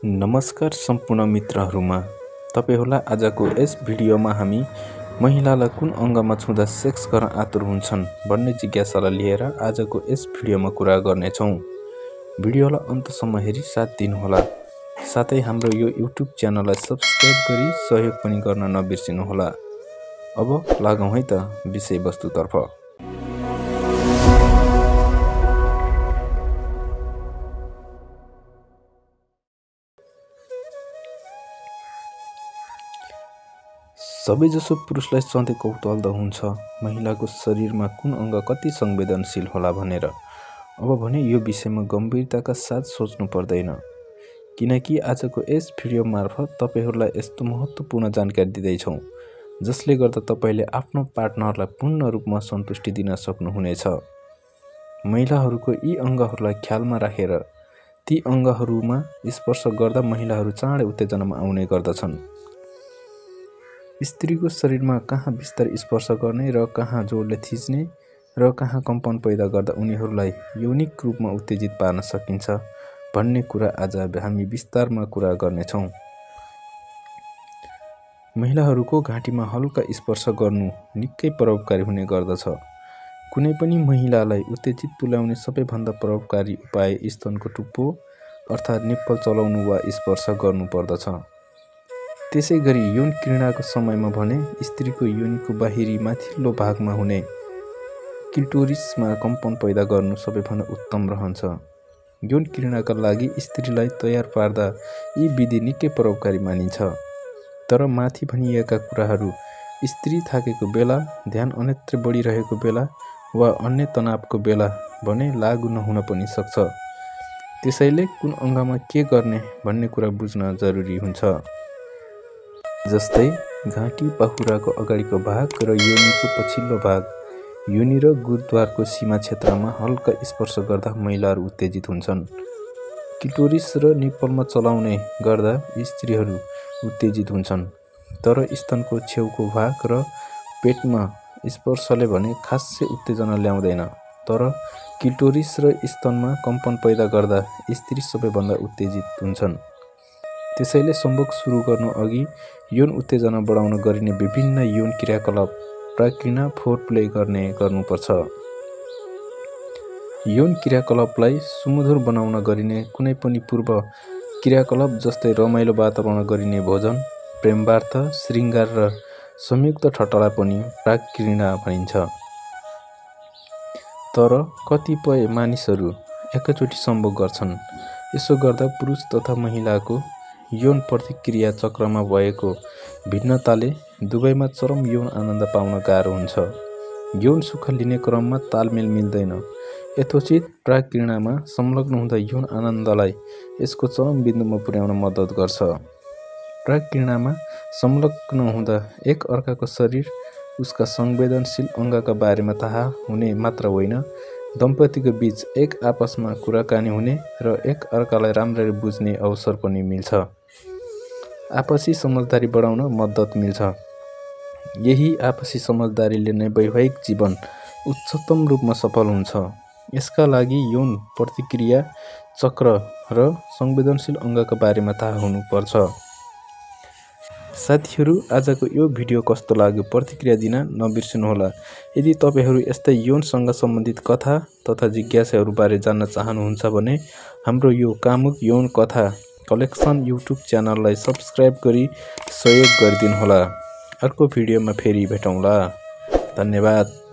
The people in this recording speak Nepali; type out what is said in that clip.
नमस्कार सम्पूर्ण मित्रहरूमा तपाईहरुलाई आजको यस भिडियोमा हामी महिलालाई कुन अङ्गमा छुँदा सेक्स गर्न आतुर हुन्छन् भन्ने जिज्ञासालाई लिएर आजको यस भिडियोमा कुरा गर्नेछौं। भिडियोलाई अन्तसम्म हेरी साथ दिनुहोला। साथै हाम्रो यो YouTube च्यानललाई सब्स्क्राइब गरी सहयोग पनि गर्न नबिर्सिनुहोला। अब लागौं है त विषयवस्तुतर्फ। सबैजसो पुरुषलाई सधैँ कौतूहल त हुन्छ महिलाको शरीरमा कुन अङ्ग कति संवेदनशील होला भनेर। अब भने यो विषयमा गम्भीरताका साथ सोच्नु पर्दैन, किनकि आजको यस भिडियो मार्फत तपाईहरुलाई यस्तो महत्त्वपूर्ण जानकारी दिँदैछौँ जसले गर्दा तपाईले आफ्नो पार्टनरलाई पूर्ण रूपमा सन्तुष्टि दिन सक्नुहुनेछ। महिलाहरूको यी अङ्गहरूलाई ख्यालमा राखेर ती अङ्गहरूमा स्पर्श गर्दा महिलाहरू चाँडै उत्तेजनामा आउने गर्दछन्। स्त्रीको शरीरमा कहाँ बिस्तार स्पर्श गर्ने र कहाँ जोडले थिच्ने र कहाँ कम्पन पैदा गर्दा उनीहरूलाई यौनिक रूपमा उत्तेजित पार्न सकिन्छ भन्ने कुरा आज हामी विस्तारमा कुरा गर्नेछौँ। महिलाहरूको घाँटीमा हल्का स्पर्श गर्नु निकै प्रभावकारी हुने गर्दछ। कुनै पनि महिलालाई उत्तेजित तुल्याउने सबैभन्दा प्रभावकारी उपाय स्तनको टुप्पो अर्थात् निप्पल चलाउनु वा स्पर्श गर्नु पर्दछ। त्यसैगरी यौन क्रीडाको समयमा भने स्त्रीको योनिको बाहिरी माथिल्लो भागमा हुने क्लिटोरिसमा कम्पन पैदा गर्नु सबैभन्दा उत्तम रहन्छ। यौन क्रीडाका लागि स्त्रीलाई तयार पार्दा यी विधि निकै प्रभावकारी मानिन्छ। तर माथि भनिएका कुराहरू स्त्री थाकेको बेला, ध्यान अन्यत्र बढिरहेको बेला वा अन्य तनावको बेला भने लागू नहुन पनि सक्छ। त्यसैले कुन अङ्गमा के गर्ने भन्ने कुरा बुझ्न जरुरी हुन्छ। जस्तै घाँटी, पाखुराको अगाडिको भाग र योनिको पछिल्लो भाग, योनि र गुदद्वारको सीमा क्षेत्रमा हल्का स्पर्श गर्दा महिलाहरू उत्तेजित हुन्छन्। क्लिटोरिस र निप्पलमा चलाउने गर्दा स्त्रीहरू उत्तेजित हुन्छन्। तर स्तनको छेउको भाग र पेटमा स्पर्शले भने खासै उत्तेजना ल्याउँदैन। तर क्लिटोरिस र स्तनमा कम्पन पैदा गर्दा स्त्री सबैभन्दा उत्तेजित हुन्छन्। त्यसैले सम्भोग सुरु गर्नु अघि यौन उत्तेजना बढाउन गरिने विभिन्न यौन क्रियाकलाप प्राक्रिना फोरप्ले गर्नुपर्छ। यौन क्रियाकलापलाई सुमधुर बनाउन गरिने कुनै पनि पूर्व क्रियाकलाप जस्तै रमाइलो वातावरण गरिने भोजन, प्रेमवार्ता, श्रृङ्गार र संयुक्त ठट्टालाई पनि प्राक्रिना भनिन्छ। तर कतिपय मानिसहरू एकैचोटि सम्भोग गर्छन्। यसो गर्दा पुरुष तथा महिलाको यौन प्रतिक्रिया चक्रमा भएको भिन्नताले दुवैमा चरम यौन आनन्द पाउन गाह्रो हुन्छ। यौन सुख लिने क्रममा तालमेल मिल्दैन। यथोचित प्राक्रिनामा संलग्न हुँदा यौन आनन्दलाई यसको चरम बिन्दुमा पुर्याउन मद्दत गर्छ। प्राक्रिनामा संलग्न हुँदा एक अर्काको शरीर, उसका संवेदनशील अङ्गका बारेमा थाहा हुने मात्र होइन, दम्पतिको बीच एक आपसमा कुराकानी हुने र एक अर्कालाई राम्ररी बुझ्ने अवसर पनि मिल्छ। आपसी समझदारी बढाउन मद्दत मिल्छ। यही आपसी समझदारीले नै वैवाहिक जीवन उच्चतम रूपमा सफल हुन्छ। यसका लागि यौन प्रतिक्रिया चक्र र संवेदनशील अङ्गका बारेमा थाहा हुनुपर्छ। साथीहरू, आजको यो भिडियो कस्तो लाग्यो प्रतिक्रिया दिन नबिर्सिनुहोला। यदि तपाईहरू यस्तै यौनसँग सम्बन्धित कथा तथा जिज्ञासाहरूबारे जान्न चाहनुहुन्छ भने हाम्रो यो कामुक यौन कथा कलेक्सन YouTube च्यानललाई सब्स्क्राइब गरी सहयोग गरिदिनुहोला। अर्को भिडियोमा फेरि भेटौँला। धन्यवाद।